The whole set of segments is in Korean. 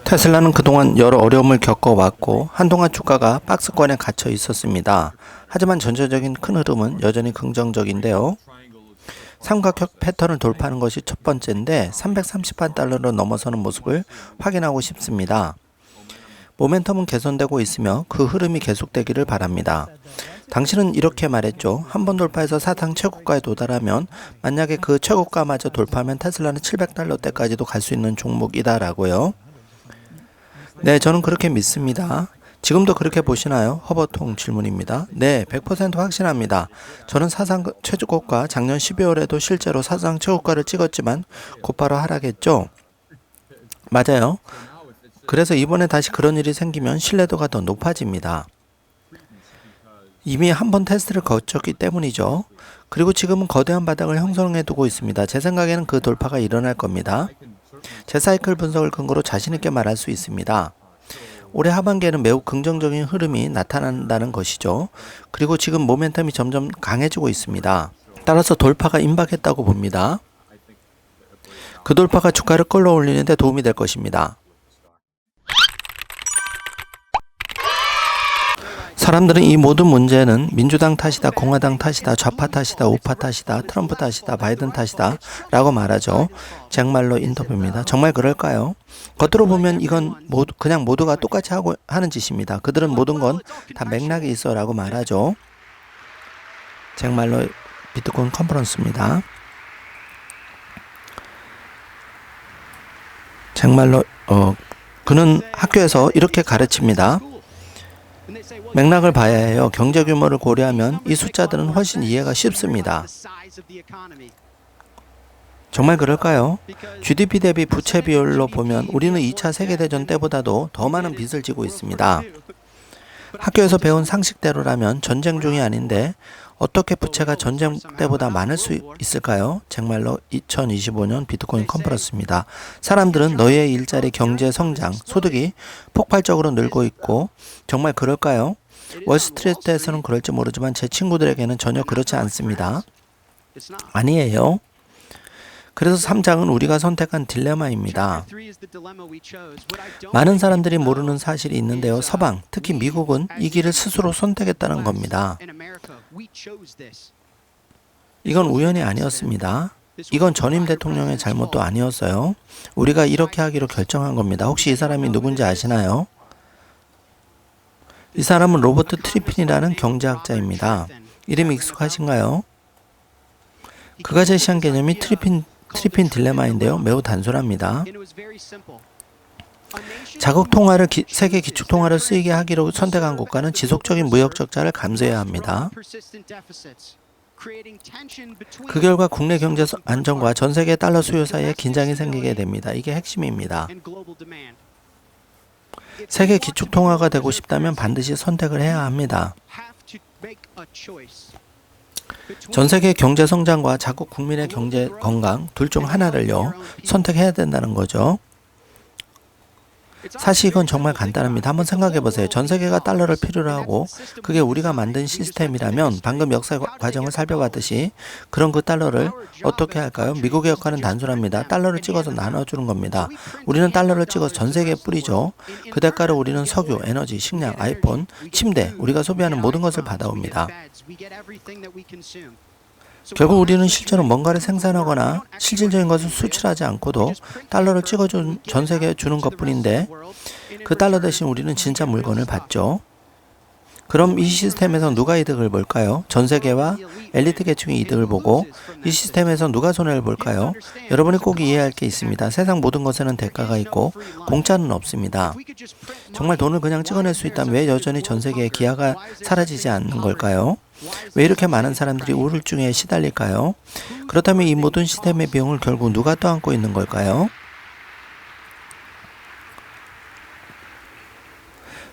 테슬라는 그동안 여러 어려움을 겪어왔고 한동안 주가가 박스권에 갇혀 있었습니다. 하지만 전체적인 큰 흐름은 여전히 긍정적인데요. 삼각형 패턴을 돌파하는 것이 첫 번째인데 330만 달러로 넘어서는 모습을 확인하고 싶습니다. 모멘텀은 개선되고 있으며 그 흐름이 계속되기를 바랍니다. 당신은 이렇게 말했죠. 한 번 돌파해서 사상 최고가에 도달하면 만약에 그 최고가마저 돌파하면 테슬라는 700달러대까지도 갈 수 있는 종목이다라고요. 네, 저는 그렇게 믿습니다. 지금도 그렇게 보시나요? 허버통 질문입니다. 네, 100% 확신합니다. 저는 사상 최고가 작년 12월에도 실제로 사상 최고가를 찍었지만 곧바로 하락했죠. 맞아요. 그래서 이번에 다시 그런 일이 생기면 신뢰도가 더 높아집니다. 이미 한 번 테스트를 거쳤기 때문이죠. 그리고 지금은 거대한 바닥을 형성해 두고 있습니다. 제 생각에는 그 돌파가 일어날 겁니다. 제 사이클 분석을 근거로 자신있게 말할 수 있습니다. 올해 하반기에는 매우 긍정적인 흐름이 나타난다는 것이죠. 그리고 지금 모멘텀이 점점 강해지고 있습니다. 따라서 돌파가 임박했다고 봅니다. 그 돌파가 주가를 끌어올리는 데 도움이 될 것입니다. 사람들은 이 모든 문제는 민주당 탓이다, 공화당 탓이다, 좌파 탓이다, 우파 탓이다, 트럼프 탓이다, 바이든 탓이다 라고 말하죠. 정말로 인터뷰입니다. 정말 그럴까요? 겉으로 보면 이건 그냥 모두가 똑같이 하는 짓입니다. 그들은 모든 건 다 맥락이 있어 라고 말하죠. 정말로 비트코인 컨퍼런스입니다. 정말로 그는 학교에서 이렇게 가르칩니다. 맥락을 봐야 해요. 경제 규모를 고려하면 이 숫자들은 훨씬 이해가 쉽습니다. 정말 그럴까요? GDP 대비 부채 비율로 보면 우리는 2차 세계대전 때보다도 더 많은 빚을 지고 있습니다. 학교에서 배운 상식대로라면 전쟁 중이 아닌데 어떻게 부채가 전쟁 때보다 많을 수 있을까요? 정말로 2025년 비트코인 컨퍼런스입니다. 사람들은 너희의 일자리, 경제, 성장, 소득이 폭발적으로 늘고 있고 정말 그럴까요? 월스트리트에서는 그럴지 모르지만 제 친구들에게는 전혀 그렇지 않습니다. 아니에요. 그래서 3장은 우리가 선택한 딜레마입니다. 많은 사람들이 모르는 사실이 있는데요. 서방, 특히 미국은 이 길을 스스로 선택했다는 겁니다. 이건 우연이 아니었습니다. 이건 전임 대통령의 잘못도 아니었어요. 우리가 이렇게 하기로 결정한 겁니다. 혹시 이 사람이 누군지 아시나요? 이 사람은 로버트 트리핀이라는 경제학자입니다. 이름이 익숙하신가요? 그가 제시한 개념이 트리핀 딜레마인데요. 매우 단순합니다. 자국 통화를 세계 기축 통화를 쓰이게 하기로 선택한 국가는 지속적인 무역 적자를 감수해야 합니다. 그 결과 국내 경제 안정과 전 세계 달러 수요 사이에 긴장이 생기게 됩니다. 이게 핵심입니다. 세계 기축 통화가 되고 싶다면 반드시 선택을 해야 합니다. 전 세계 경제 성장과 자국 국민의 경제 건강 둘 중 하나를요 선택해야 된다는 거죠. 사실 이건 정말 간단합니다. 한번 생각해 보세요. 전 세계가 달러를 필요로 하고 그게 우리가 만든 시스템이라면 방금 역사 과정을 살펴봤듯이 그럼 그 달러를 어떻게 할까요? 미국의 역할은 단순합니다. 달러를 찍어서 나눠주는 겁니다. 우리는 달러를 찍어서 전 세계에 뿌리죠. 그 대가로 우리는 석유, 에너지, 식량, 아이폰, 침대, 우리가 소비하는 모든 것을 받아옵니다. 결국 우리는 실제로 뭔가를 생산하거나 실질적인 것을 수출하지 않고도 달러를 찍어준 전 세계에 주는 것뿐인데 그 달러 대신 우리는 진짜 물건을 받죠. 그럼 이 시스템에서 누가 이득을 볼까요? 전 세계와 엘리트 계층이 이득을 보고 이 시스템에서 누가 손해를 볼까요? 여러분이 꼭 이해할 게 있습니다. 세상 모든 것에는 대가가 있고 공짜는 없습니다. 정말 돈을 그냥 찍어낼 수 있다면 왜 여전히 전 세계의 기아가 사라지지 않는 걸까요? 왜 이렇게 많은 사람들이 우울증에 시달릴까요? 그렇다면 이 모든 시스템의 비용을 결국 누가 떠안고 있는 걸까요?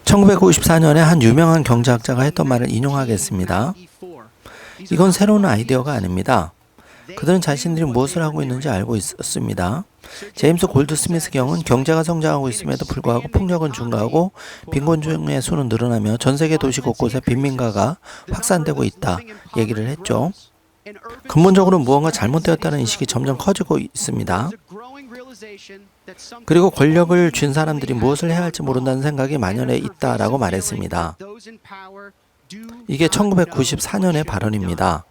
1954년에 한 유명한 경제학자가 했던 말을 인용하겠습니다. 이건 새로운 아이디어가 아닙니다. 그들은 자신들이 무엇을 하고 있는지 알고 있었습니다. 제임스 골드스미스 경은 경제가 성장하고 있음에도 불구하고 폭력은 증가하고 빈곤층의 수는 늘어나며 전 세계 도시 곳곳에 빈민가가 확산되고 있다 얘기를 했죠. 근본적으로 무언가 잘못되었다는 인식이 점점 커지고 있습니다. 그리고 권력을 쥔 사람들이 무엇을 해야 할지 모른다는 생각이 만연해 있다라고 말했습니다. 이게 1994년의 발언입니다.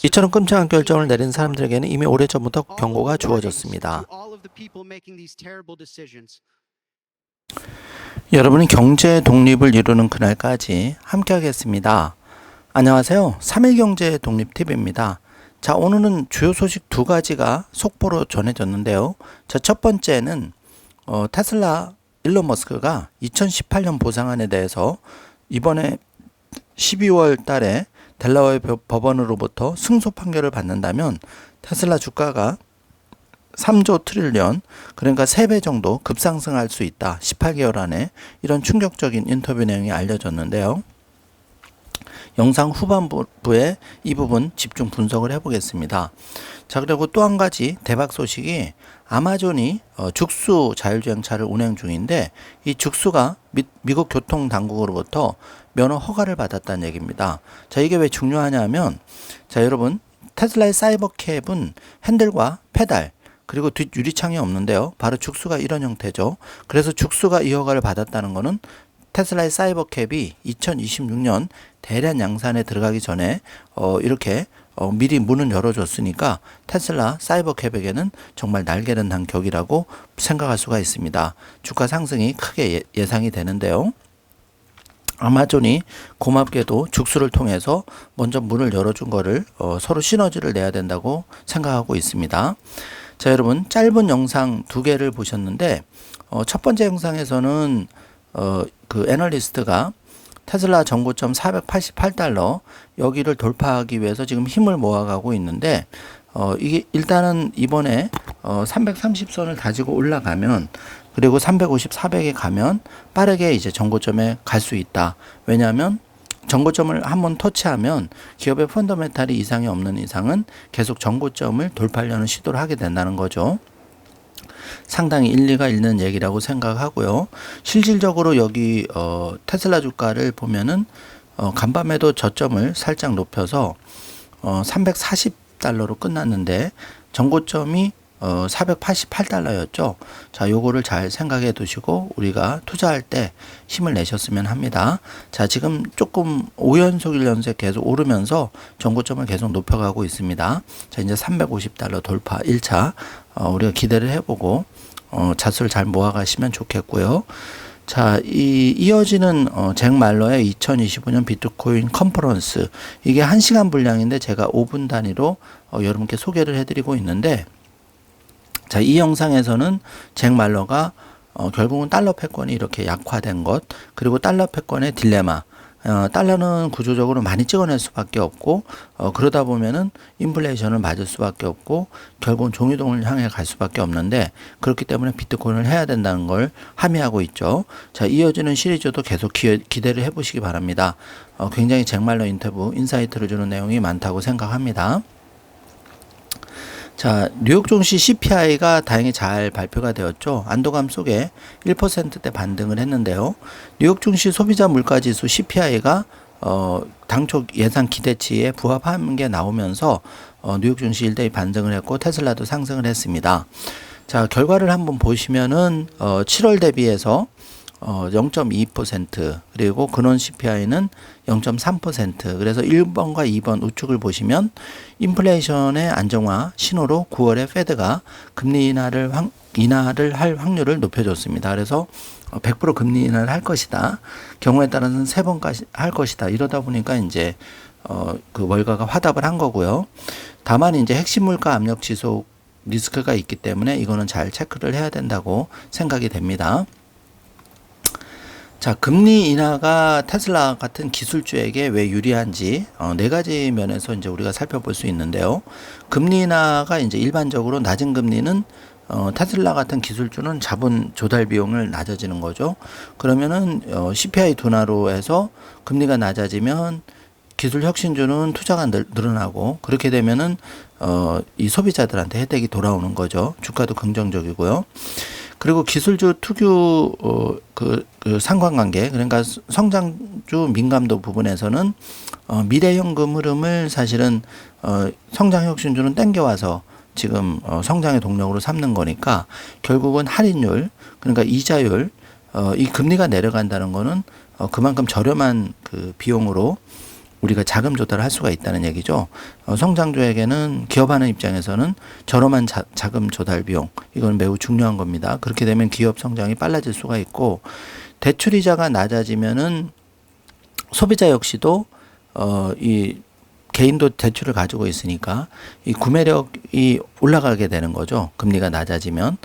이처럼 끔찍한 결정을 내린 사람들에게는 이미 오래전부터 경고가 주어졌습니다. 여러분은 경제 독립을 이루는 그날까지 함께 하겠습니다. 안녕하세요. 3일 경제 독립 TV입니다. 자, 오늘은 주요 소식 두 가지가 속보로 전해졌는데요. 자, 첫 번째는 테슬라 일론 머스크가 2018년 보상안에 대해서 이번에 12월 달에 델라웨어 법원으로부터 승소 판결을 받는다면 테슬라 주가가 3조 트릴리언, 그러니까 3배 정도 급상승할 수 있다. 18개월 안에. 이런 충격적인 인터뷰 내용이 알려졌는데요. 영상 후반부에 이 부분 집중 분석을 해보겠습니다. 자, 그리고 또 한 가지 대박 소식이 아마존이 죽수 자율주행차를 운행 중인데 이 죽수가 미국 교통당국으로부터 면허 허가를 받았다는 얘기입니다. 자, 이게 왜 중요하냐면, 자, 여러분, 테슬라의 사이버캡은 핸들과 페달, 그리고 뒷 유리창이 없는데요. 바로 죽수가 이런 형태죠. 그래서 죽수가 이 허가를 받았다는 것은 테슬라의 사이버캡이 2026년 대량 양산에 들어가기 전에 이렇게 미리 문은 열어줬으니까 테슬라 사이버캡에게는 정말 날개를 단 격이라고 생각할 수가 있습니다. 주가 상승이 크게 예상이 되는데요. 아마존이 고맙게도 죽수를 통해서 먼저 문을 열어준 거를 서로 시너지를 내야 된다고 생각하고 있습니다. 자, 여러분, 짧은 영상 두 개를 보셨는데 첫 번째 영상에서는 그 애널리스트가 테슬라 전고점 488달러 여기를 돌파하기 위해서 지금 힘을 모아가고 있는데 이게 일단은 이번에 330선을 다지고 올라가면, 그리고 350, 400에 가면 빠르게 이제 전고점에 갈 수 있다. 왜냐하면 전고점을 한번 터치하면 기업의 펀더멘탈이 이상이 없는 이상은 계속 전고점을 돌파하려는 시도를 하게 된다는 거죠. 상당히 일리가 있는 얘기라고 생각하고요. 실질적으로 여기 테슬라 주가를 보면은 간밤에도 저점을 살짝 높여서 340달러로 끝났는데 전고점이 488달러였죠. 자, 요거를 잘 생각해 두시고 우리가 투자할 때 힘을 내셨으면 합니다. 자, 지금 조금 5연속 1연속 계속 오르면서 전고점을 계속 높여가고 있습니다. 자, 이제 350달러 돌파 1차 우리가 기대를 해보고 자수를 잘 모아가시면 좋겠고요. 자, 이어지는 잭 말러의 2025년 비트코인 컨퍼런스, 이게 1시간 분량인데 제가 5분 단위로 여러분께 소개를 해드리고 있는데, 자, 이 영상에서는 잭 말러가 결국은 달러 패권이 이렇게 약화된 것, 그리고 달러 패권의 딜레마, 달러는 구조적으로 많이 찍어낼 수밖에 없고 그러다 보면은 인플레이션을 맞을 수밖에 없고 결국은 종이동을 향해 갈 수밖에 없는데, 그렇기 때문에 비트코인을 해야 된다는 걸 함의하고 있죠. 자, 이어지는 시리즈도 계속 기대를 해보시기 바랍니다. 굉장히 잭 말러 인터뷰 인사이트를 주는 내용이 많다고 생각합니다. 자, 뉴욕 증시 CPI가 다행히 잘 발표가 되었죠. 안도감 속에 1%대 반등을 했는데요. 뉴욕 증시 소비자 물가지수 CPI가 당초 예상 기대치에 부합한 게 나오면서 뉴욕 증시 1대2 반등을 했고 테슬라도 상승을 했습니다. 자, 결과를 한번 보시면은 7월 대비해서 0.2%, 그리고 근원 CPI는 0.3%. 그래서 1번과 2번 우측을 보시면 인플레이션의 안정화 신호로 9월에 페드가 금리 인하를 할 확률을 높여줬습니다. 그래서 100% 금리 인하를 할 것이다. 경우에 따라서는 3번까지 할 것이다. 이러다 보니까 이제 그 월가가 화답을 한 거고요. 다만 이제 핵심 물가 압력 지속 리스크가 있기 때문에 이거는 잘 체크를 해야 된다고 생각이 됩니다. 자, 금리 인하가 테슬라 같은 기술주에게 왜 유리한지 네 가지 면에서 이제 우리가 살펴볼 수 있는데요. 금리 인하가 이제 일반적으로 낮은 금리는 테슬라 같은 기술주는 자본 조달 비용을 낮아지는 거죠. 그러면은 CPI 둔화로 해서 금리가 낮아지면 기술 혁신주는 투자가 늘어나고, 그렇게 되면은 이 소비자들한테 혜택이 돌아오는 거죠. 주가도 긍정적이고요. 그리고 기술주 특유 그 상관관계, 그러니까 성장주 민감도 부분에서는 미래 현금 흐름을 사실은 성장 혁신주는 땡겨와서 지금 성장의 동력으로 삼는 거니까 결국은 할인율, 그러니까 이자율, 이 금리가 내려간다는 거는 그만큼 저렴한 그 비용으로 우리가 자금 조달을 할 수가 있다는 얘기죠. 성장주에게는 기업하는 입장에서는 저렴한 자금 조달 비용, 이건 매우 중요한 겁니다. 그렇게 되면 기업 성장이 빨라질 수가 있고, 대출 이자가 낮아지면은 소비자 역시도 이 개인도 대출을 가지고 있으니까 이 구매력이 올라가게 되는 거죠. 금리가 낮아지면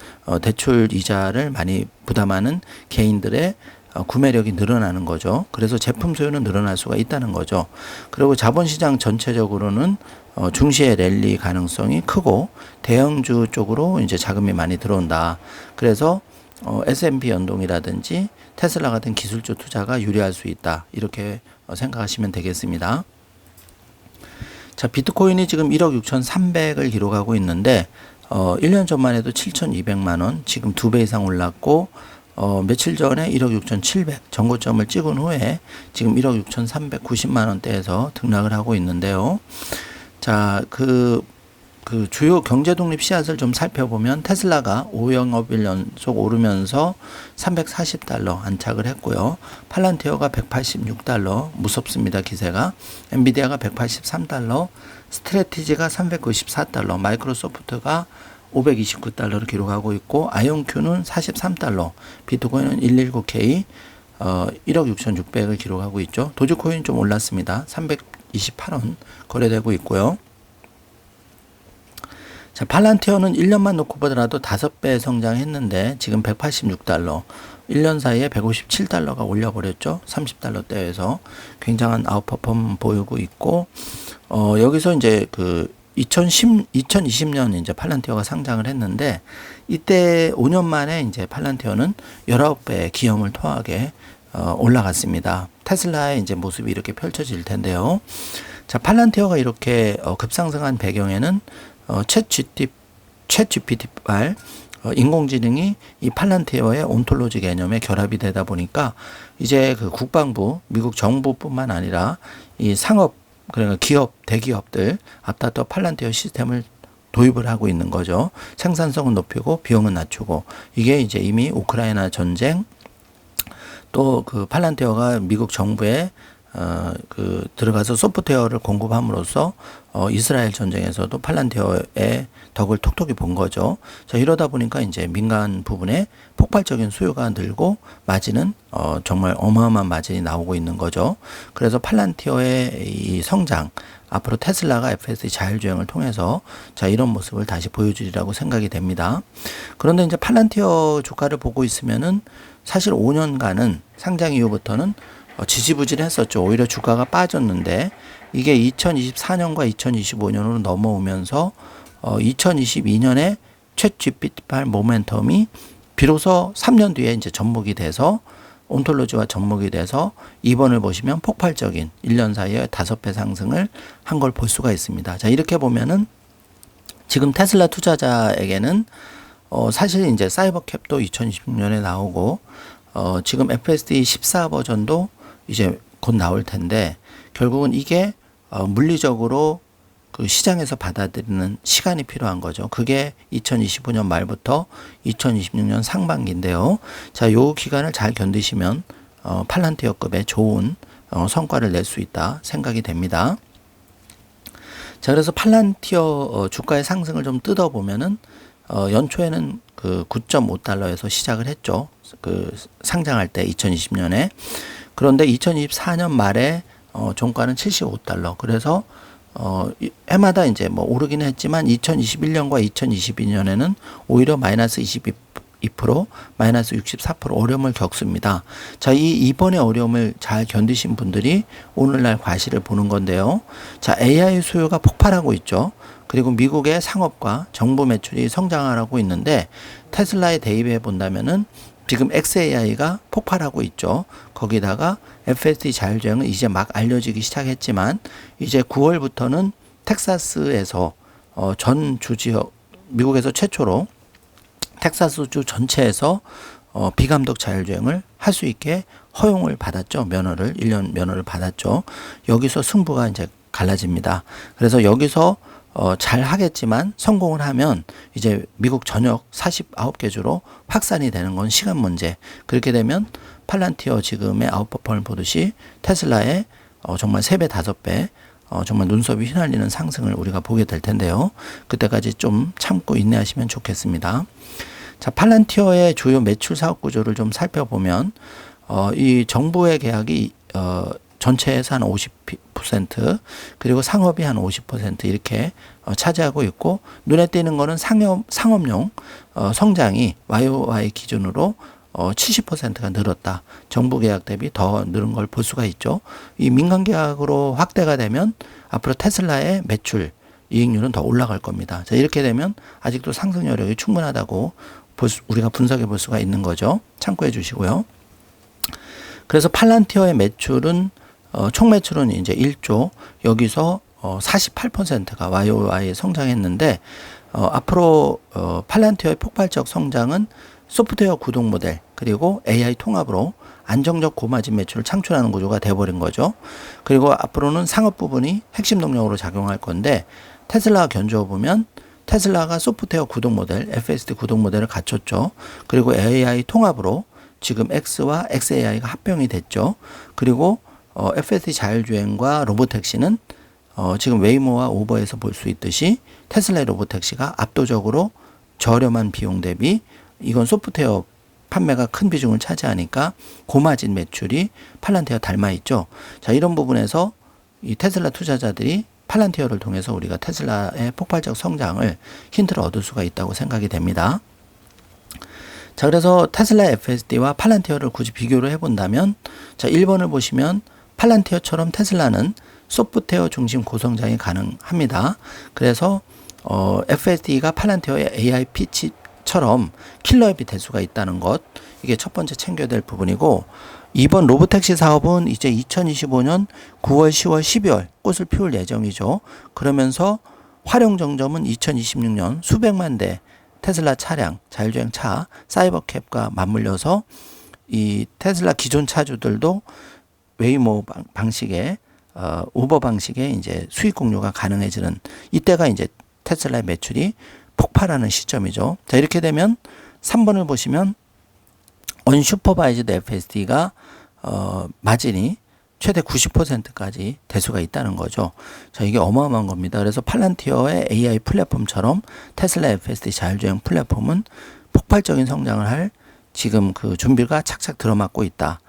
대출 이자를 많이 부담하는 개인들의 구매력이 늘어나는 거죠. 그래서 제품 수요는 늘어날 수가 있다는 거죠. 그리고 자본시장 전체적으로는 중시의 랠리 가능성이 크고 대형주 쪽으로 이제 자금이 많이 들어온다. 그래서 S&P 연동이라든지 테슬라 같은 기술주 투자가 유리할 수 있다. 이렇게 생각하시면 되겠습니다. 자, 비트코인이 지금 1억 6,300을 기록하고 있는데 1년 전만 해도 7,200만 원, 지금 2배 이상 올랐고 며칠 전에 1억 6,700 전고점을 찍은 후에 지금 1억 6,390만 원대에서 등락을 하고 있는데요. 자, 그 주요 경제 독립 씨앗을 좀 살펴보면 테슬라가 5영업일 연속 오르면서 340달러 안착을 했고요. 팔란티어가 186달러, 무섭습니다, 기세가. 엔비디아가 183달러, 스트래티지가 394달러, 마이크로소프트가 529달러를 기록하고 있고, 아이온큐는 43달러, 비트코인은 119K 1억 6,600을 기록하고 있죠. 도지코인 좀 올랐습니다. 328원 거래되고 있고요. 자, 팔란티어는 1년만 놓고 보더라도 5배 성장했는데 지금 186달러, 1년 사이에 157달러가 올려버렸죠. 30달러대에서 굉장한 아웃퍼폼 보이고 있고, 여기서 이제 2020년 이제 팔란티어가 상장을 했는데, 이때 5년 만에 이제 팔란티어는 19배의 기염을 토하게 올라갔습니다. 테슬라의 이제 모습이 이렇게 펼쳐질 텐데요. 자, 팔란티어가 이렇게 급상승한 배경에는 챗 GPT-8 인공지능이 이 팔란티어의 온톨로지 개념에 결합이 되다 보니까 이제 그 국방부, 미국 정부뿐만 아니라 이 상업, 그러니까 기업, 대기업들 앞다퉈 팔란티어 시스템을 도입을 하고 있는 거죠. 생산성은 높이고 비용은 낮추고, 이게 이제 이미 우크라이나 전쟁, 또 그 팔란티어가 미국 정부에 들어가서 소프트웨어를 공급함으로써 이스라엘 전쟁에서도 팔란티어의 덕을 톡톡히 본 거죠. 자, 이러다 보니까 이제 민간 부분에 폭발적인 수요가 늘고 마진은 정말 어마어마한 마진이 나오고 있는 거죠. 그래서 팔란티어의 이 성장, 앞으로 테슬라가 FSD 자율주행을 통해서 자, 이런 모습을 다시 보여주리라고 생각이 됩니다. 그런데 이제 팔란티어 주가를 보고 있으면은 사실 5년간은 상장 이후부터는 지지부진했었죠. 오히려 주가가 빠졌는데, 이게 2024년과 2025년으로 넘어오면서 2022년에 챗 GPT-8 모멘텀이 비로소 3년 뒤에 이제 접목이 돼서 온톨로지와 접목이 돼서 이번을 보시면 폭발적인 1년 사이에 5배 상승을 한 걸 볼 수가 있습니다. 자, 이렇게 보면은 지금 테슬라 투자자에게는 사실 이제 사이버캡도 2026년에 나오고 지금 FSD 14 버전도 이제 곧 나올 텐데, 결국은 이게 물리적으로 그 시장에서 받아들이는 시간이 필요한 거죠. 그게 2025년 말부터 2026년 상반기인데요. 자, 요 기간을 잘 견디시면 팔란티어급의 좋은 성과를 낼 수 있다 생각이 됩니다. 자, 그래서 팔란티어 주가의 상승을 좀 뜯어보면은 연초에는 그 9.5달러에서 시작을 했죠. 그 상장할 때 2020년에. 그런데 2024년 말에 종가는 75달러. 그래서 해마다 이제 뭐 오르긴 했지만 2021년과 2022년에는 오히려 마이너스 22%, 마이너스 64% 어려움을 겪습니다. 자, 이번에 어려움을 잘 견디신 분들이 오늘날 과실을 보는 건데요. 자, AI 수요가 폭발하고 있죠. 그리고 미국의 상업과 정부 매출이 성장하고 있는데, 테슬라에 대입해 본다면은 지금 XAI가 폭발하고 있죠. 거기다가 FSD 자율주행은 이제 막 알려지기 시작했지만, 이제 9월부터는 텍사스에서 전 주지역, 미국에서 최초로 텍사스주 전체에서 비감독 자율주행을 할 수 있게 허용을 받았죠. 1년 면허를 받았죠. 여기서 승부가 이제 갈라집니다. 그래서 여기서 잘 하겠지만 성공을 하면 이제 미국 전역 49개 주로 확산이 되는 건 시간 문제. 그렇게 되면 팔란티어 지금의 아웃퍼폼을 보듯이 테슬라의 정말 3배, 5배 정말 눈썹이 휘날리는 상승을 우리가 보게 될 텐데요. 그때까지 좀 참고 인내하시면 좋겠습니다. 자, 팔란티어의 주요 매출 사업 구조를 좀 살펴보면 이 정부의 계약이 전체에서 한 50% 그리고 상업이 한 50% 이렇게 차지하고 있고, 눈에 띄는 거는 상업용 성장이 YOY 기준으로 70%가 늘었다. 정부 계약 대비 더 늘은 걸 볼 수가 있죠. 이 민간 계약으로 확대가 되면 앞으로 테슬라의 매출 이익률은 더 올라갈 겁니다. 자, 이렇게 되면 아직도 상승 여력이 충분하다고 우리가 분석해 볼 수가 있는 거죠. 참고해 주시고요. 그래서 팔란티어의 매출은 총 매출은 이제 1조, 여기서 48%가 YOY 성장했는데, 앞으로 팔란티어의 폭발적 성장은 소프트웨어 구동 모델 그리고 AI 통합으로 안정적 고마진 매출을 창출하는 구조가 돼버린 거죠. 그리고 앞으로는 상업 부분이 핵심 동력으로 작용할 건데, 테슬라가 견주어 보면 테슬라가 소프트웨어 구동 모델, FSD 구동 모델을 갖췄죠. 그리고 AI 통합으로 지금 X와 XAI가 합병이 됐죠. 그리고 FSD 자율주행과 로보택시는 지금 웨이모와 우버에서 볼 수 있듯이 테슬라의 로보택시가 압도적으로 저렴한 비용 대비 이건 소프트웨어 판매가 큰 비중을 차지하니까 고마진 매출이 팔란티어 닮아 있죠. 자, 이런 부분에서 이 테슬라 투자자들이 팔란티어를 통해서 우리가 테슬라의 폭발적 성장을 힌트를 얻을 수가 있다고 생각이 됩니다. 자, 그래서 테슬라 FSD와 팔란티어를 굳이 비교를 해본다면, 자, 1번을 보시면 팔란티어처럼 테슬라는 소프트웨어 중심 고성장이 가능합니다. 그래서 FSD가 팔란티어의 AI PC처럼 킬러 앱이 될 수가 있다는 것, 이게 첫 번째 챙겨야 될 부분이고, 2번 로보택시 사업은 이제 2025년 9월, 10월, 12월 꽃을 피울 예정이죠. 그러면서 활용 정점은 2026년 수백만 대 테슬라 차량, 자율주행 차, 사이버캡과 맞물려서 이 테슬라 기존 차주들도 웨이모 방식의 우버 방식의 이제 수익 공유가 가능해지는, 이때가 이제 테슬라의 매출이 폭발하는 시점이죠. 자, 이렇게 되면 3번을 보시면 언슈퍼바이즈드 FSD가 마진이 최대 90%까지 될 수가 있다는 거죠. 자, 이게 어마어마한 겁니다. 그래서 팔란티어의 AI 플랫폼처럼 테슬라 FSD 자율주행 플랫폼은 폭발적인 성장을 할 지금 그 준비가 착착 들어맞고 있다.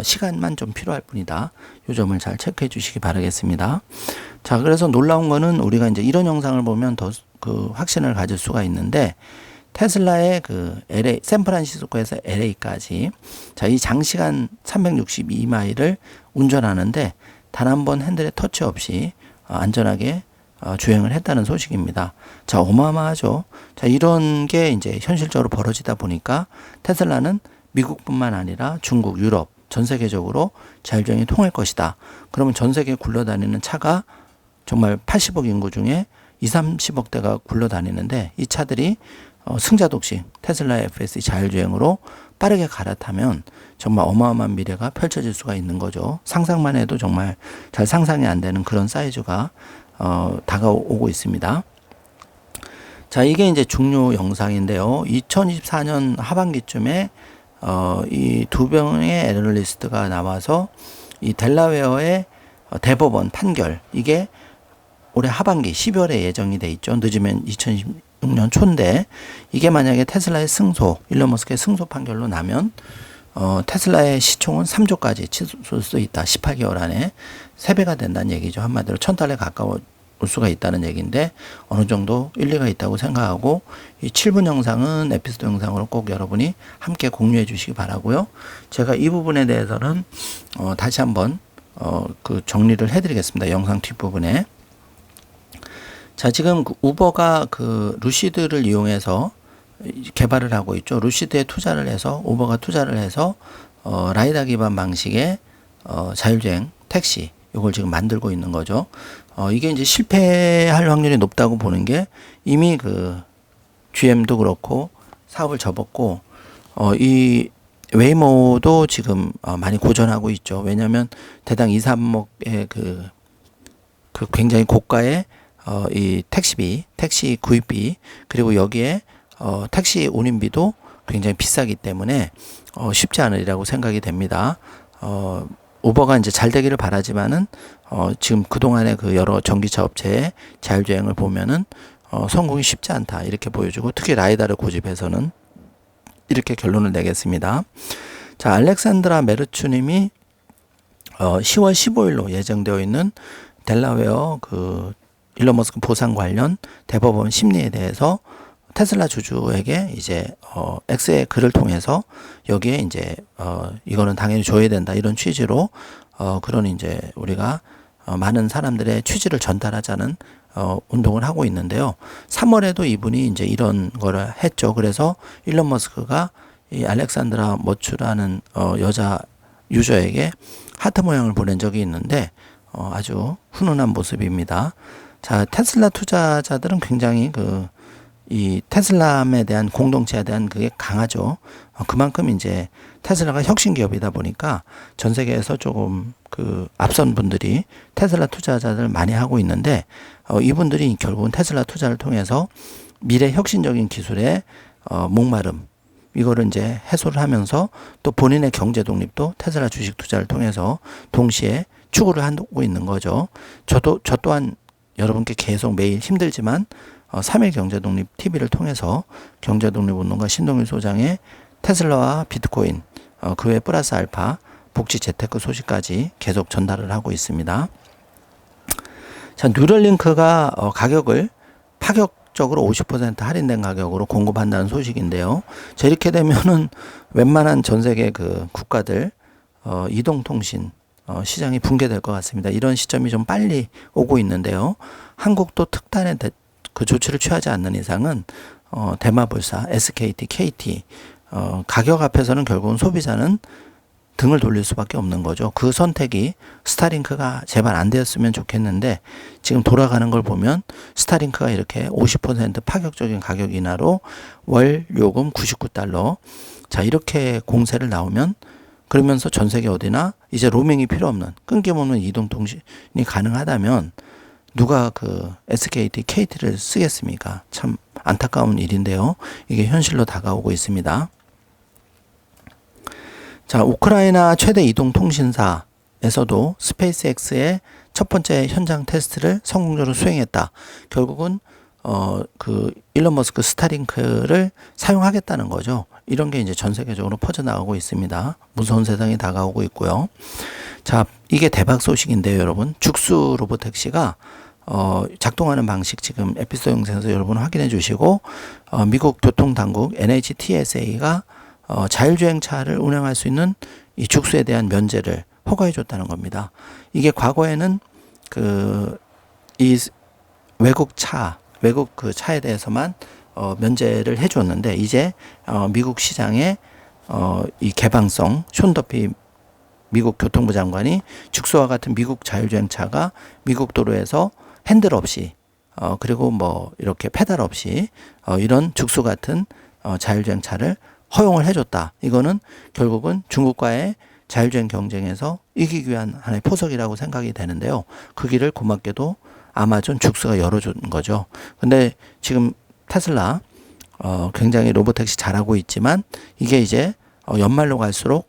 시간만 좀 필요할 뿐이다. 이 점을 잘 체크해 주시기 바라겠습니다. 자, 그래서 놀라운 거는 우리가 이제 이런 영상을 보면 더 그 확신을 가질 수가 있는데, 테슬라의 그 LA, 샌프란시스코에서 LA까지, 자, 이 장시간 362마일을 운전하는데 단 한 번 핸들에 터치 없이 안전하게 주행을 했다는 소식입니다. 자, 어마어마하죠. 자, 이런 게 이제 현실적으로 벌어지다 보니까 테슬라는 미국뿐만 아니라 중국, 유럽, 전 세계적으로 자율주행이 통할 것이다. 그러면 전 세계에 굴러다니는 차가 정말 80억 인구 중에 2, 30억 대가 굴러다니는데, 이 차들이 승자 독식 테슬라 FSD 자율주행으로 빠르게 갈아타면 정말 어마어마한 미래가 펼쳐질 수가 있는 거죠. 상상만 해도 정말 잘 상상이 안 되는 그런 사이즈가 다가오고 있습니다. 자, 이게 이제 중요 영상인데요. 2024년 하반기쯤에 이 두 명의 애널리스트가 나와서 이 델라웨어의 대법원 판결, 이게 올해 하반기 12월에 예정이 돼 있죠. 늦으면 2026년 초인데, 이게 만약에 테슬라의 승소, 일론 머스크의 승소 판결로 나면 테슬라의 시총은 3조까지 치솟을 수 있다. 18개월 안에 3배가 된다는 얘기죠. 한마디로 1000달러에 가까워 올 수가 있다는 얘기인데, 어느 정도 일리가 있다고 생각하고, 이 7분 영상은 에피소드 영상으로 꼭 여러분이 함께 공유해 주시기 바라고요. 제가 이 부분에 대해서는 다시 한번 그 정리를 해드리겠습니다. 영상 뒷부분에. 자, 지금 그 우버가 그 루시드를 이용해서 개발을 하고 있죠. 루시드에 투자를 해서, 우버가 투자를 해서 라이다 기반 방식의 자율주행 택시, 이걸 지금 만들고 있는 거죠. 이게 이제 실패할 확률이 높다고 보는 게, 이미 그 GM도 그렇고 사업을 접었고, 이 웨이모도 지금 많이 고전하고 있죠. 왜냐하면 대당 2, 3억의 그 굉장히 고가의 이 택시비, 택시 구입비, 그리고 여기에 택시 운임비도 굉장히 비싸기 때문에 쉽지 않으리라고 생각이 됩니다. 우버가 이제 잘 되기를 바라지만은 지금 그동안의 그 여러 전기차 업체의 자율주행을 보면은 성공이 쉽지 않다 이렇게 보여주고, 특히 라이다를 고집해서는 이렇게 결론을 내겠습니다. 자, 알렉산드라 메르추님이 10월 15일로 예정되어 있는 델라웨어 그 일론 머스크 보상 관련 대법원 심리에 대해서 테슬라 주주에게 이제 X의 글을 통해서 여기에 이제 이거는 당연히 줘야 된다 이런 취지로 그런 이제 우리가 많은 사람들의 취지를 전달하자는 운동을 하고 있는데요. 3월에도 이분이 이제 이런 거를 했죠. 그래서 일론 머스크가 이 알렉산드라 머추라는 여자 유저에게 하트 모양을 보낸 적이 있는데 아주 훈훈한 모습입니다. 자, 테슬라 투자자들은 굉장히 이 테슬라에 대한 공동체에 대한 그게 강하죠. 그만큼 이제 테슬라가 혁신 기업이다 보니까 전 세계에서 조금 그 앞선 분들이 테슬라 투자자들 많이 하고 있는데 이분들이 결국은 테슬라 투자를 통해서 미래 혁신적인 기술의 목마름 이거를 이제 해소를 하면서 또 본인의 경제 독립도 테슬라 주식 투자를 통해서 동시에 추구를 하고 있는 거죠. 저 또한 여러분께 계속 매일 힘들지만 3일 경제독립 TV를 통해서 경제독립운동가 신동일 소장의 테슬라와 비트코인, 그 외 플러스 알파, 복지 재테크 소식까지 계속 전달을 하고 있습니다. 자, 뉴럴링크가 가격을 파격적으로 50% 할인된 가격으로 공급한다는 소식인데요. 자, 이렇게 되면은 웬만한 전 세계 그 국가들 이동통신 시장이 붕괴될 것 같습니다. 이런 시점이 좀 빨리 오고 있는데요. 한국도 특단의 그 조치를 취하지 않는 이상은 대마불사, SKT, KT 가격 앞에서는 결국은 소비자는 등을 돌릴 수밖에 없는 거죠. 그 선택이 스타링크가 제발 안 되었으면 좋겠는데 지금 돌아가는 걸 보면 스타링크가 이렇게 50% 파격적인 가격 인하로 월 요금 99달러 자 이렇게 공세를 나오면 그러면서 전 세계 어디나 이제 로밍이 필요 없는 끊김없는 이동통신이 가능하다면 누가 그 SKT, KT를 쓰겠습니까? 참 안타까운 일인데요. 이게 현실로 다가오고 있습니다. 자, 우크라이나 최대 이동통신사에서도 스페이스X의 첫 번째 현장 테스트를 성공적으로 수행했다. 결국은 그 일론 머스크 스타링크를 사용하겠다는 거죠. 이런 게 이제 전 세계적으로 퍼져나가고 있습니다. 무서운 세상이 다가오고 있고요. 자, 이게 대박 소식인데요, 여러분. 죽수 로보택시가 작동하는 방식 지금 에피소드 영상에서 여러분 확인해 주시고 미국 교통당국 NHTSA가 자율주행차를 운행할 수 있는 이 죽수에 대한 면제를 허가해 줬다는 겁니다. 이게 과거에는 이 외국 그 차에 대해서만 면제를 해 줬는데 이제 미국 시장에 이 개방성 숀 더피 미국 교통부 장관이 죽수와 같은 미국 자율주행차가 미국 도로에서 핸들 없이 그리고 뭐 이렇게 페달 없이 이런 죽수 같은 자율주행차를 허용을 해줬다. 이거는 결국은 중국과의 자율주행 경쟁에서 이기기 위한 하나의 포석이라고 생각이 되는데요. 그 길을 고맙게도 아마존 죽수가 열어준 거죠. 근데 지금 테슬라 굉장히 로보택시 잘하고 있지만 이게 이제 연말로 갈수록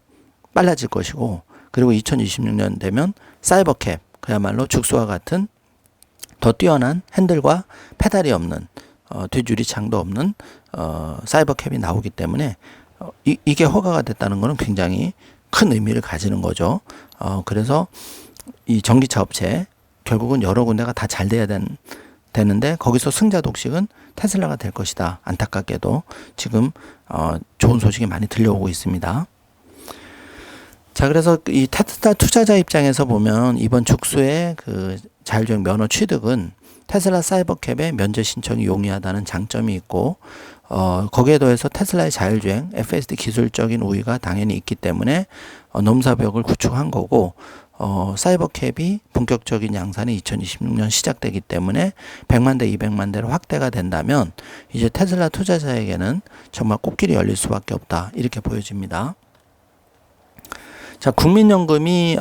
빨라질 것이고 그리고 2026년 되면 사이버캡 그야말로 죽수와 같은 더 뛰어난 핸들과 페달이 없는 뒷유리창도 없는 사이버캡이 나오기 때문에 이게 허가가 됐다는 것은 굉장히 큰 의미를 가지는 거죠. 그래서 이 전기차 업체 결국은 여러 군데가 다 잘 돼야 되는데 거기서 승자 독식은 테슬라가 될 것이다. 안타깝게도 지금 좋은 소식이 많이 들려오고 있습니다. 자, 그래서 이 테슬라 투자자 입장에서 보면 이번 죽수의 그 자율주행 면허 취득은 테슬라 사이버캡의 면제 신청이 용이하다는 장점이 있고 거기에 더해서 테슬라의 자율주행 FSD 기술적인 우위가 당연히 있기 때문에 넘사벽을 구축한 거고 사이버캡이 본격적인 양산이 2026년 시작되기 때문에 100만 대, 200만 대로 확대가 된다면 이제 테슬라 투자자에게는 정말 꽃길이 열릴 수밖에 없다. 이렇게 보여집니다. 자, 국민연금이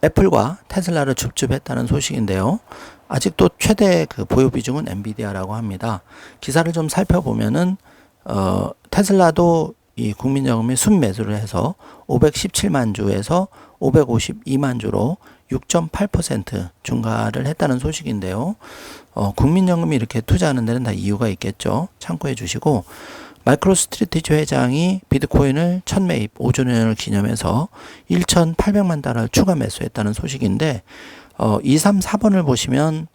애플과 테슬라를 줍줍했다는 소식인데요. 아직도 최대 그 보유 비중은 엔비디아라고 합니다. 기사를 좀 살펴보면은 테슬라도 이 국민연금이 순매수를 해서 517만 주에서 552만 주로 6.8% 증가를 했다는 소식인데요. 국민연금이 이렇게 투자하는 데는 다 이유가 있겠죠. 참고해 주시고, 마이크로스트래티지 회장이 비트코인을 첫 매입 5주년을 기념해서 1,800만 달러 추가 매수했다는 소식인데, 2, 3, 4번을 보시면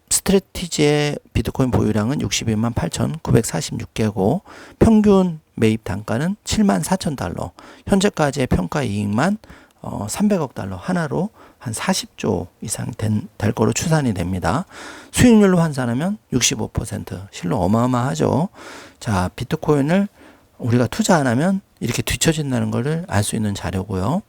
스트래티지의 비트코인 보유량은 62만 8,946개고 평균 매입 단가는 7만 4천 달러, 현재까지의 평가 이익만 300억 달러 하나로 한 40조 이상 될 거로 추산이 됩니다. 수익률로 환산하면 65%, 실로 어마어마하죠. 자, 비트코인을 우리가 투자 안 하면 이렇게 뒤처진다는 것을 알 수 있는 자료고요.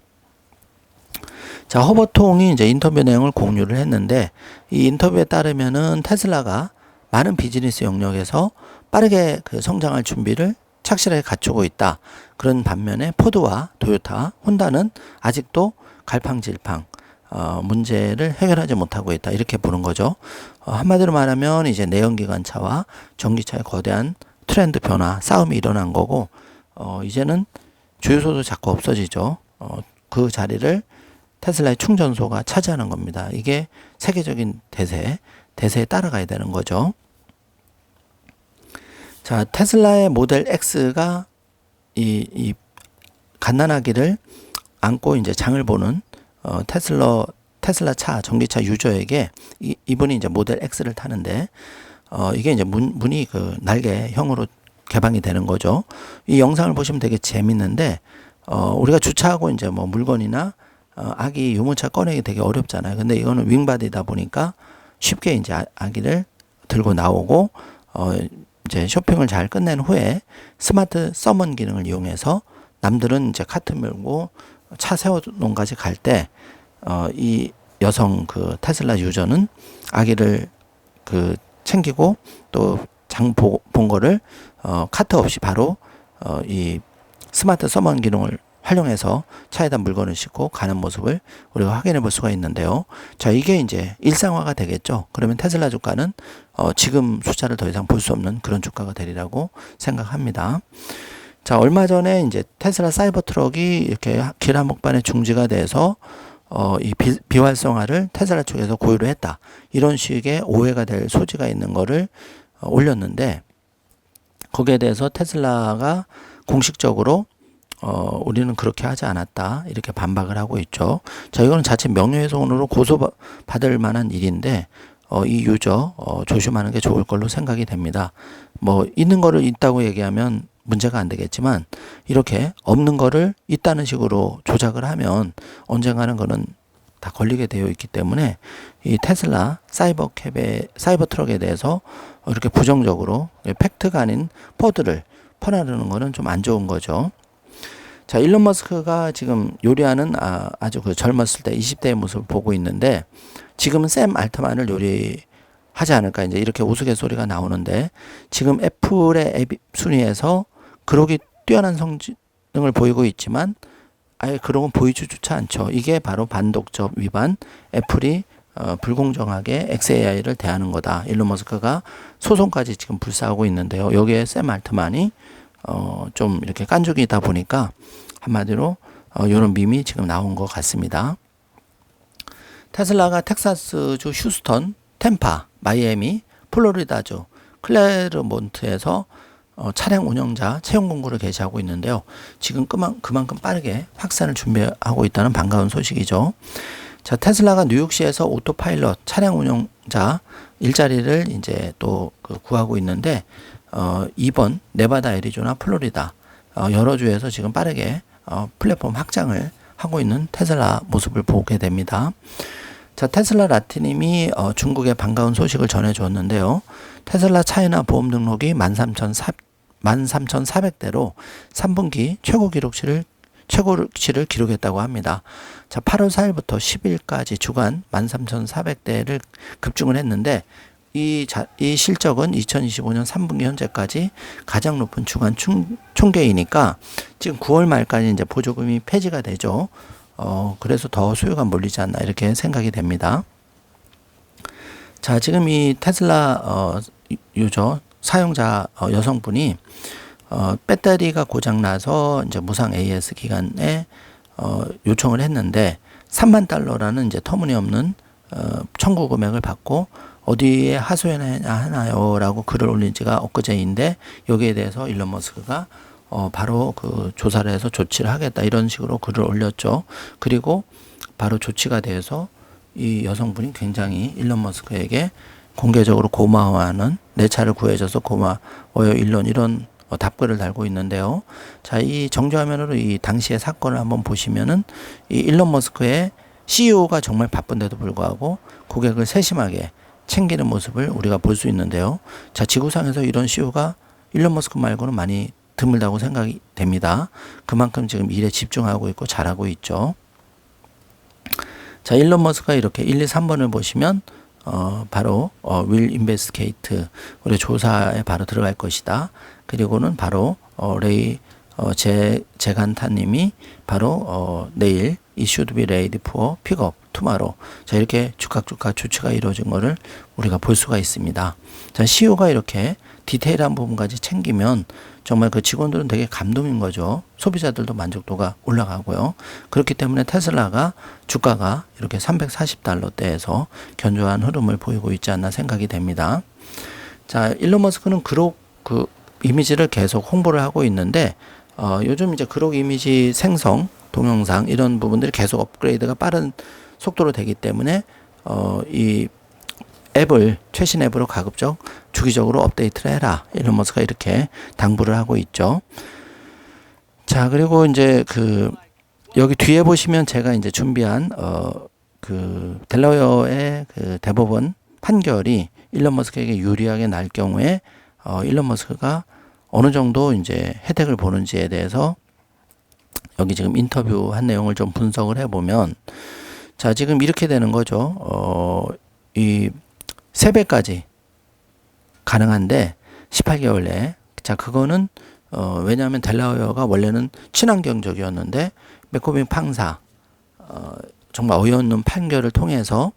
자, 허버통이 이제 인터뷰 내용을 공유를 했는데, 이 인터뷰에 따르면은 테슬라가 많은 비즈니스 영역에서 빠르게 그 성장할 준비를 착실하게 갖추고 있다. 그런 반면에 포드와 토요타, 혼다는 아직도 갈팡질팡 문제를 해결하지 못하고 있다. 이렇게 보는 거죠. 한마디로 말하면 이제 내연기관차와 전기차의 거대한 트렌드 변화, 싸움이 일어난 거고, 이제는 주유소도 자꾸 없어지죠. 그 자리를 테슬라의 충전소가 차지하는 겁니다. 이게 세계적인 대세에 따라가야 되는 거죠. 자, 테슬라의 모델 X가 이 갓난아기를 안고 이제 장을 보는 테슬라 차, 전기차 유저에게 이분이 이제 모델 X를 타는데, 이게 이제 문이 그 날개형으로 개방이 되는 거죠. 이 영상을 보시면 되게 재밌는데, 우리가 주차하고 이제 뭐 물건이나 아기 유모차 꺼내기 되게 어렵잖아요. 근데 이거는 윙바디다 보니까 쉽게 이제 아기를 들고 나오고, 이제 쇼핑을 잘 끝낸 후에 스마트 서먼 기능을 이용해서 남들은 이제 카트 밀고 차 세워놓은 까지 갈 때, 이 여성 그 테슬라 유저는 아기를 그 챙기고 또 장 본 거를 카트 없이 바로 이 스마트 서먼 기능을 활용해서 차에다 물건을 싣고 가는 모습을 우리가 확인해 볼 수가 있는데요. 자, 이게 이제 일상화가 되겠죠. 그러면 테슬라 주가는 지금 숫자를 더 이상 볼 수 없는 그런 주가가 되리라고 생각합니다. 자, 얼마 전에 이제 테슬라 사이버 트럭이 이렇게 길 한복판에 중지가 돼서 이 비활성화를 테슬라 쪽에서 고의로 했다. 이런 식의 오해가 될 소지가 있는 거를 올렸는데, 거기에 대해서 테슬라가 공식적으로 우리는 그렇게 하지 않았다. 이렇게 반박을 하고 있죠. 자, 이거는 자체 명예훼손으로 고소받을 만한 일인데, 이 유저, 조심하는 게 좋을 걸로 생각이 됩니다. 뭐, 있는 거를 있다고 얘기하면 문제가 안 되겠지만, 이렇게 없는 거를 있다는 식으로 조작을 하면 언젠가는 그는 다 걸리게 되어 있기 때문에, 이 테슬라 사이버 트럭에 대해서 이렇게 부정적으로 팩트가 아닌 포드를 퍼나르는 거는 좀 안 좋은 거죠. 자, 일론 머스크가 지금 요리하는 아주 그 젊었을 때 20대의 모습을 보고 있는데, 지금은 샘 알트만을 요리하지 않을까 이제 이렇게 우스갯소리가 나오는데, 지금 애플의 앱 순위에서 그러기 뛰어난 성능을 보이고 있지만 아예 그런 건 보이지조차 않죠. 이게 바로 반독점 위반, 애플이 불공정하게 XAI를 대하는 거다. 일론 머스크가 소송까지 지금 불사하고 있는데요. 여기에 샘 알트만이 좀 이렇게 깐죽이다 보니까 한마디로 이런 밈이 지금 나온 것 같습니다. 테슬라가 텍사스주 휴스턴, 템파, 마이애미, 플로리다주, 클레르몬트에서 차량 운영자 채용 공고를 개시하고 있는데요. 지금 그만큼 빠르게 확산을 준비하고 있다는 반가운 소식이죠. 자, 테슬라가 뉴욕시에서 오토파일럿 차량 운영자 일자리를 이제 또 구하고 있는데, 2번 네바다, 애리조나, 플로리다 여러 주에서 지금 빠르게 플랫폼 확장을 하고 있는 테슬라 모습을 보게 됩니다. 자, 테슬라 라티님이 중국에 반가운 소식을 전해주었는데요. 테슬라 차이나 보험 등록이 13,400대로 3분기 최고치를 기록했다고 합니다. 자, 8월 4일부터 10일까지 주간 13,400대를 급증을 했는데, 이 실적은 2025년 3분기 현재까지 가장 높은 주간 총계이니까 지금 9월 말까지 이제 보조금이 폐지가 되죠. 그래서 더 수요가 몰리지 않나 이렇게 생각이 됩니다. 자, 지금 이 테슬라 유저 사용자 여성분이 배터리가 고장 나서 이제 무상 AS 기간에 요청을 했는데 3만 달러라는 이제 터무니없는 청구 금액을 받고 어디에 하소연하나요라고 글을 올린 지가 엊그제인데, 여기에 대해서 일론 머스크가 바로 그 조사를 해서 조치를 하겠다 이런 식으로 글을 올렸죠. 그리고 바로 조치가 돼서 이 여성분이 굉장히 일론 머스크에게 공개적으로 고마워하는, 내 차를 구해줘서 고마워요 일론, 이런 답글을 달고 있는데요. 자, 이 정지화면으로 이 당시의 사건을 한번 보시면은 이 일론 머스크의 CEO가 정말 바쁜데도 불구하고 고객을 세심하게 챙기는 모습을 우리가 볼 수 있는데요. 자, 지구상에서 이런 CEO가 일론 머스크 말고는 많이 드물다고 생각이 됩니다. 그만큼 지금 일에 집중하고 있고 잘하고 있죠. 자, 일론 머스크가 이렇게 1, 2, 3번을 보시면 바로 will investigate, 우리 조사에 바로 들어갈 것이다. 그리고는 바로 레이 제간타님이 바로 내일 it should be ready for pick-up tomorrow. 자, 이렇게 즉각 조치가 이루어진 것을 우리가 볼 수가 있습니다. 자, CEO가 이렇게 디테일한 부분까지 챙기면 정말 그 직원들은 되게 감동인 거죠. 소비자들도 만족도가 올라가고요. 그렇기 때문에 테슬라가 주가가 이렇게 340달러대에서 견조한 흐름을 보이고 있지 않나 생각이 됩니다. 자, 일론 머스크는 그록 그 이미지를 계속 홍보를 하고 있는데 요즘 이제 그록 이미지 생성, 동영상 이런 부분들이 계속 업그레이드가 빠른 속도로 되기 때문에 이 앱을 최신 앱으로 가급적 주기적으로 업데이트를 해라, 일론 머스크가 이렇게 당부를 하고 있죠. 자, 그리고 이제 그 여기 뒤에 보시면 제가 이제 준비한 그 델라웨어의 그 대법원 판결이 일론 머스크에게 유리하게 날 경우에 일론 머스크가 어느 정도 이제 혜택을 보는지에 대해서 여기 지금 인터뷰한 내용을 좀 분석을 해보면, 자, 지금 이렇게 되는 거죠. 이 3배까지 가능한데 18개월 내에. 자, 그거는 왜냐하면 델라웨어가 원래는 친환경적이었는데 맥코빈 판사 정말 어이없는 판결을 통해서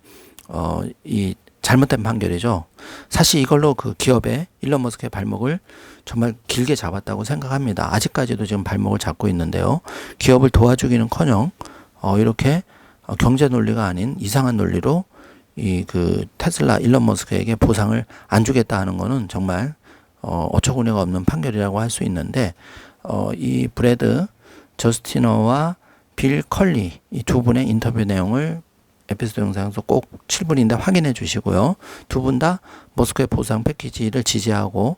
이 잘못된 판결이죠. 사실 이걸로 그 기업의 일론 머스크의 발목을 정말 길게 잡았다고 생각합니다. 아직까지도 지금 발목을 잡고 있는데요. 기업을 도와주기는커녕 이렇게 경제 논리가 아닌 이상한 논리로 이 그 테슬라 일론 머스크에게 보상을 안 주겠다 하는 거는 정말 어처구니가 없는 판결이라고 할 수 있는데, 이 브래드 저스티너와 빌 컬리 이 두 분의 인터뷰 내용을 에피소드 영상에서 꼭 7분인데 확인해 주시고요. 두 분 다 머스크의 보상 패키지를 지지하고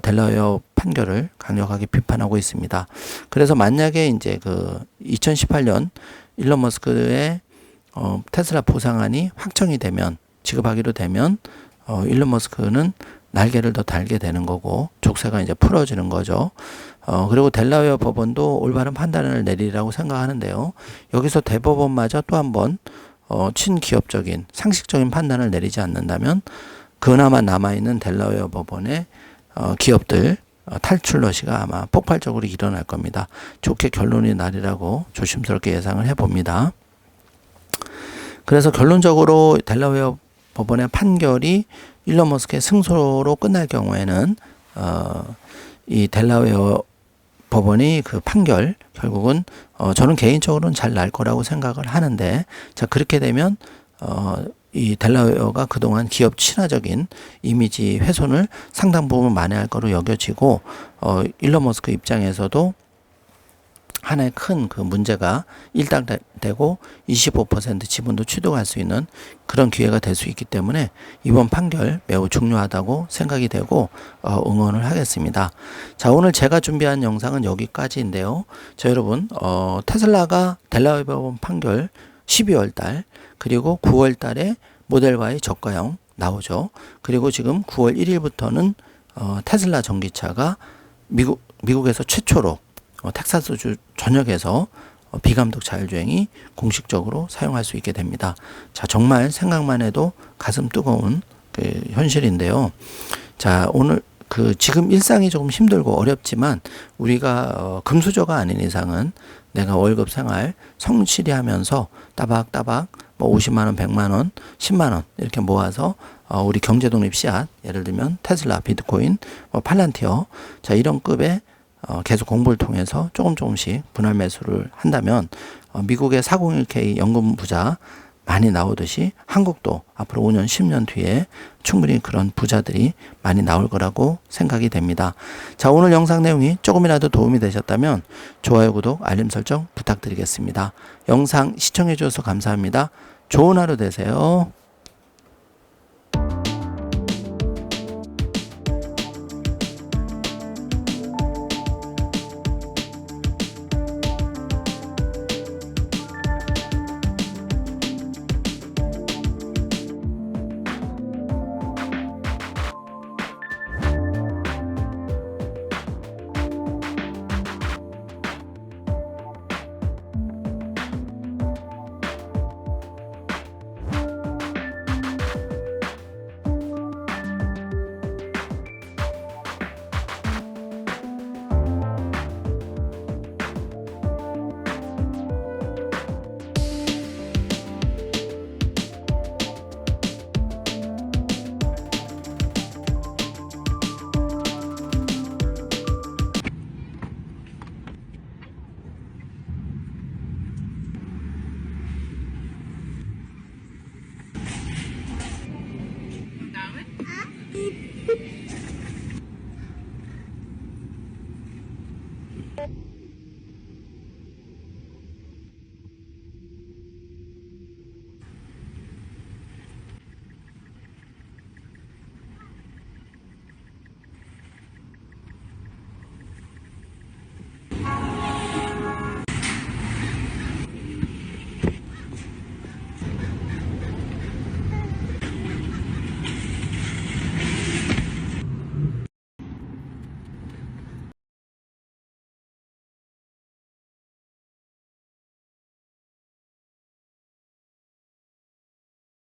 델라웨어 판결을 강력하게 비판하고 있습니다. 그래서 만약에 이제 그 2018년 일론 머스크의 테슬라 보상안이 확정이 되면, 지급하기로 되면 일론 머스크는 날개를 더 달게 되는 거고 족쇄가 이제 풀어지는 거죠. 그리고 델라웨어 법원도 올바른 판단을 내리라고 생각하는데요. 여기서 대법원마저 또 한 번 친기업적인 상식적인 판단을 내리지 않는다면 그나마 남아있는 델라웨어 법원의 기업들 탈출 러시가 아마 폭발적으로 일어날 겁니다. 좋게 결론이 나리라고 조심스럽게 예상을 해봅니다. 그래서 결론적으로 델라웨어 법원의 판결이 일론 머스크의 승소로 끝날 경우에는 이 델라웨어 법원이 그 판결 결국은 저는 개인적으로는 잘 날 거라고 생각을 하는데, 자, 그렇게 되면 이 델라웨어가 그동안 기업 친화적인 이미지 훼손을 상당 부분 만회할 거로 여겨지고 일론 머스크 입장에서도 하나의 큰 그 문제가 일단되고 25% 지분도 취득할 수 있는 그런 기회가 될 수 있기 때문에 이번 판결 매우 중요하다고 생각이 되고 응원을 하겠습니다. 자, 오늘 제가 준비한 영상은 여기까지인데요. 자, 여러분 테슬라가 델라웨어 법원 판결 12월 달 그리고 9월 달에 모델 Y의 저가형 나오죠. 그리고 지금 9월 1일부터는 테슬라 전기차가 미국에서 최초로 텍사스주 전역에서 비감독 자율주행이 공식적으로 사용할 수 있게 됩니다. 자, 정말 생각만 해도 가슴 뜨거운 그 현실인데요. 자, 오늘 그 지금 일상이 조금 힘들고 어렵지만 우리가 금수저가 아닌 이상은 내가 월급 생활 성실히 하면서 따박따박 뭐 50만 원, 100만 원, 10만 원 이렇게 모아서 우리 경제독립 씨앗, 예를 들면 테슬라, 비트코인, 뭐 팔란티어, 자 이런 급의 계속 공부를 통해서 조금씩 분할 매수를 한다면 미국의 401k 연금 부자 많이 나오듯이 한국도 앞으로 5년, 10년 뒤에 충분히 그런 부자들이 많이 나올 거라고 생각이 됩니다. 자, 오늘 영상 내용이 조금이라도 도움이 되셨다면 좋아요, 구독, 알림 설정 부탁드리겠습니다. 영상 시청해 주셔서 감사합니다. 좋은 하루 되세요.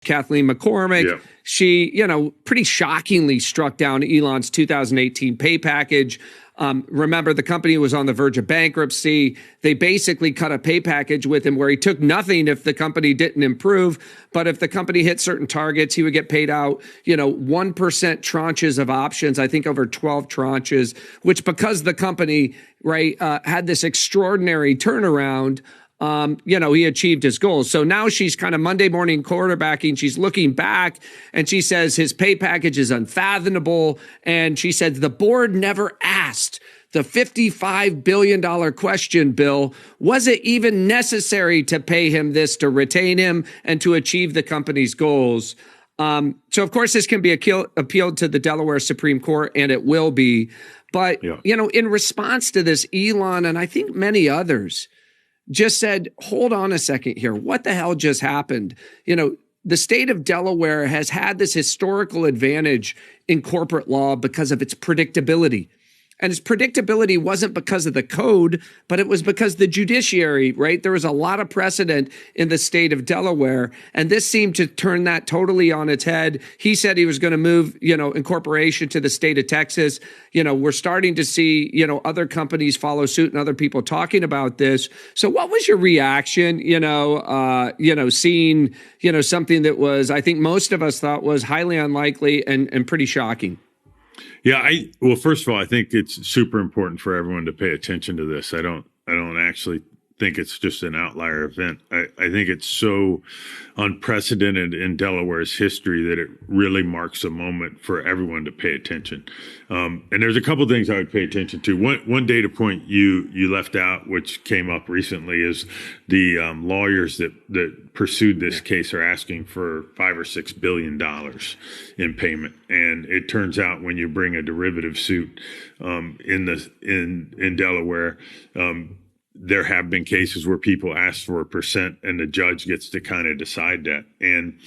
Kathleen McCormick. Yeah. She, pretty shockingly struck down Elon's 2018 pay package. Remember, the company was on the verge of bankruptcy. They basically cut a pay package with him where he took nothing if the company didn't improve. But if the company hit certain targets, he would get paid out, 1% tranches of options, I think over 12 tranches, which because the company, had this extraordinary turnaround, he achieved his goals. So now she's kind of Monday morning quarterbacking. She's looking back and she says his pay package is unfathomable. And she said the board never asked the $55 billion question, Bill. Was it even necessary to pay him this to retain him and to achieve the company's goals? So, of course, this can be appealed to the Delaware Supreme Court, and it will be. But, in response to this, Elon and I think many others just said, hold on a second here. What the hell just happened? The state of Delaware has had this historical advantage in corporate law because of its predictability. And its predictability wasn't because of the code, but it was because the judiciary, There was a lot of precedent in the state of Delaware, and this seemed to turn that totally on its head. He said he was going to move, incorporation to the state of Texas. We're starting to see, other companies follow suit and other people talking about this. So what was your reaction, seeing, something that was, I think most of us thought was highly unlikely and pretty shocking? Yeah, well, first of all, I think it's super important for everyone to pay attention to this. I don't actually think it's just an outlier event. I think it's so unprecedented in Delaware's history that it really marks a moment for everyone to pay attention. And there's a couple of things I would pay attention to. One data point you left out, which came up recently, is the lawyers that pursued this case are asking for $5 or $6 billion in payment. And it turns out when you bring a derivative suit in Delaware, there have been cases where people ask for a percent and the judge gets to kind of decide that. And,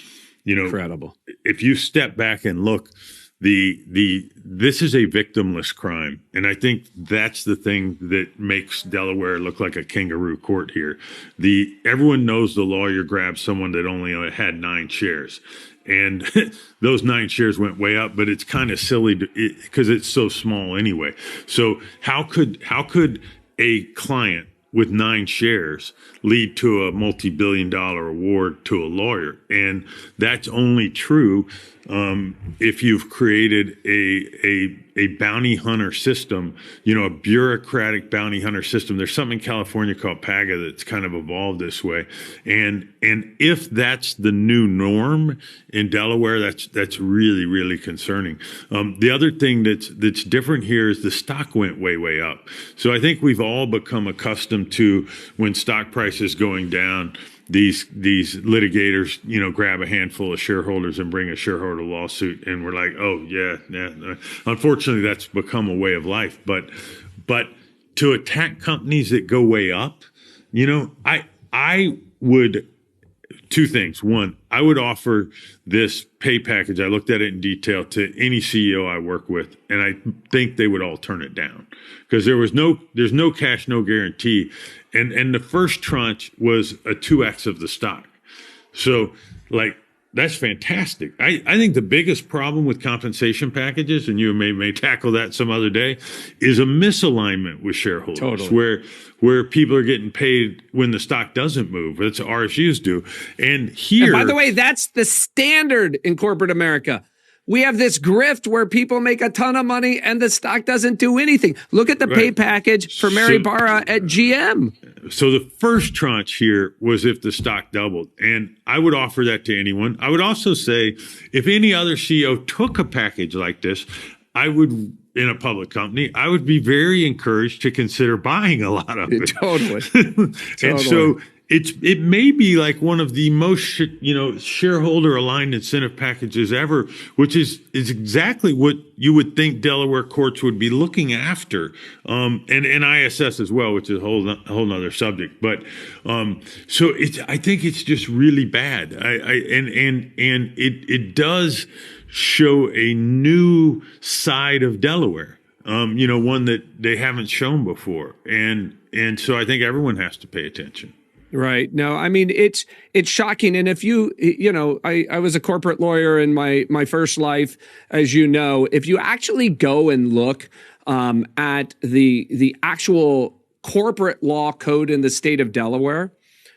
incredible. If you step back and look, this is a victimless crime. And I think that's the thing that makes Delaware look like a kangaroo court here. Everyone knows the lawyer grabbed someone that only had 9 shares. And those 9 shares went way up, but it's kind of silly because it's so small anyway. So how could a client with 9 shares lead to a multi-billion-dollar award to a lawyer. And that's only true if you've created a bounty hunter system, a bureaucratic bounty hunter system. There's something in California called PAGA that's kind of evolved this way. And if that's the new norm in Delaware, that's really, really concerning. The other thing that's different here is the stock went way up. So I think we've all become accustomed to, when stock prices going down, these litigators, grab a handful of shareholders and bring a shareholder lawsuit, and we're like, oh yeah. Unfortunately, that's become a way of life. But to attack companies that go way up, I would. 2 things. One, I would offer this pay package. I looked at it in detail to any CEO I work with, and I think they would all turn it down because there's no cash, no guarantee. And the first tranche was a 2x of the stock. So that's fantastic. I think the biggest problem with compensation packages, and you may tackle that some other day, is a misalignment with shareholders. Totally. Where people are getting paid when the stock doesn't move. That's what RSUs do. And here, and by the way, that's the standard in corporate America. We have this grift where people make a ton of money and the stock doesn't do anything. Look at the pay package for Mary Barra at GM. So the first tranche here was if the stock doubled. And I would offer that to anyone. I would also say if any other CEO took a package like this, in a public company, I would be very encouraged to consider buying a lot of it. Totally. And so it may be like one of the most shareholder aligned incentive packages ever, which is exactly what you would think Delaware courts would be looking after, and ISS as well, which is a whole nother subject. But so I think it's just really bad. And it does show a new side of Delaware, one that they haven't shown before. And so I think everyone has to pay attention. Right. No, I mean, it's shocking. And if I was a corporate lawyer in my first life, as you know, if you actually go and look at the actual corporate law code in the state of Delaware,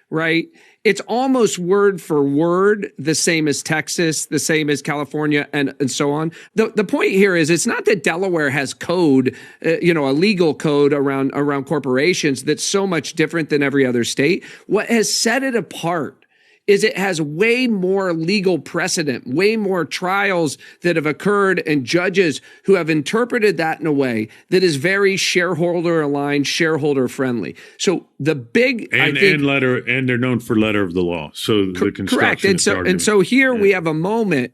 right? It's almost word for word the same as Texas, the same as California, and so on. The point here is it's not that Delaware has code, a legal code around corporations that's so much different than every other state. What has set it apart is it has way more legal precedent, way more trials that have occurred and judges who have interpreted that in a way that is very shareholder aligned, shareholder friendly. So the big, and they're known for letter of the law. So the construction. Correct. And so here we have a moment.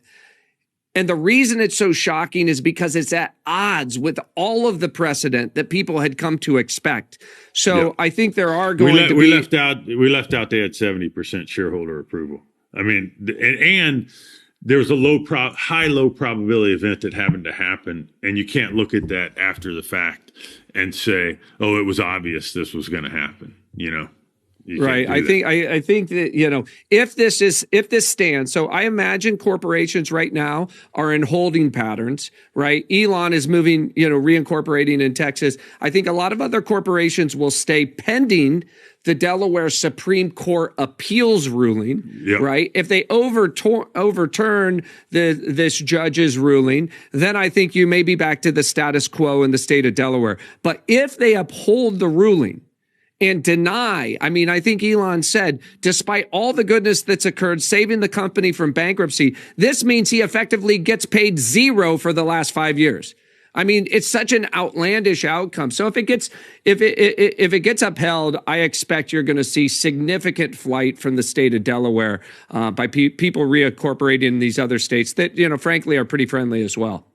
And the reason it's so shocking is because it's at odds with all of the precedent that people had come to expect. So I think there are going to be. We left out they had 70% shareholder approval. I mean, and there was a low probability event that happened to happen, and you can't look at that after the fact and say, "Oh, it was obvious this was going to happen." Right. I think that, if this stands, so I imagine corporations right now are in holding patterns, right? Elon is moving, reincorporating in Texas. I think a lot of other corporations will stay pending the Delaware Supreme Court appeals ruling, right? If they overturn this judge's ruling, then I think you may be back to the status quo in the state of Delaware. But if they uphold the ruling, and deny, I think Elon said, despite all the goodness that's occurred, saving the company from bankruptcy, this means he effectively gets paid zero for the last 5 years. It's such an outlandish outcome. So if it gets upheld, I expect you're going to see significant flight from the state of Delaware by people reincorporating in these other states that, frankly, are pretty friendly as well.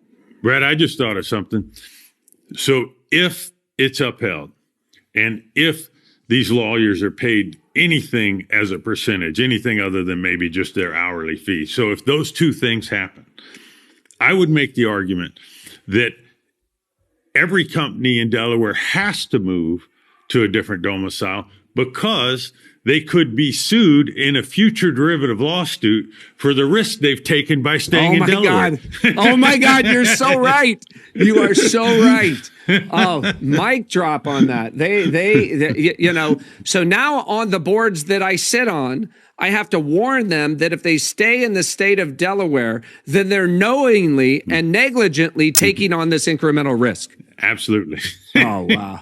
Brad, I just thought of something. So if it's upheld, and if these lawyers are paid anything as a percentage, anything other than maybe just their hourly fee. So if those two things happen, I would make the argument that every company in Delaware has to move to a different domicile because they could be sued in a future derivative lawsuit for the risk they've taken by staying in Delaware. God. Oh my God, you're so right. You are so right. Oh, mic drop on that. They, you know, so now on the boards that I sit on, I have to warn them that if they stay in the state of Delaware, then they're knowingly and negligently taking on this incremental risk. Absolutely. Oh, wow.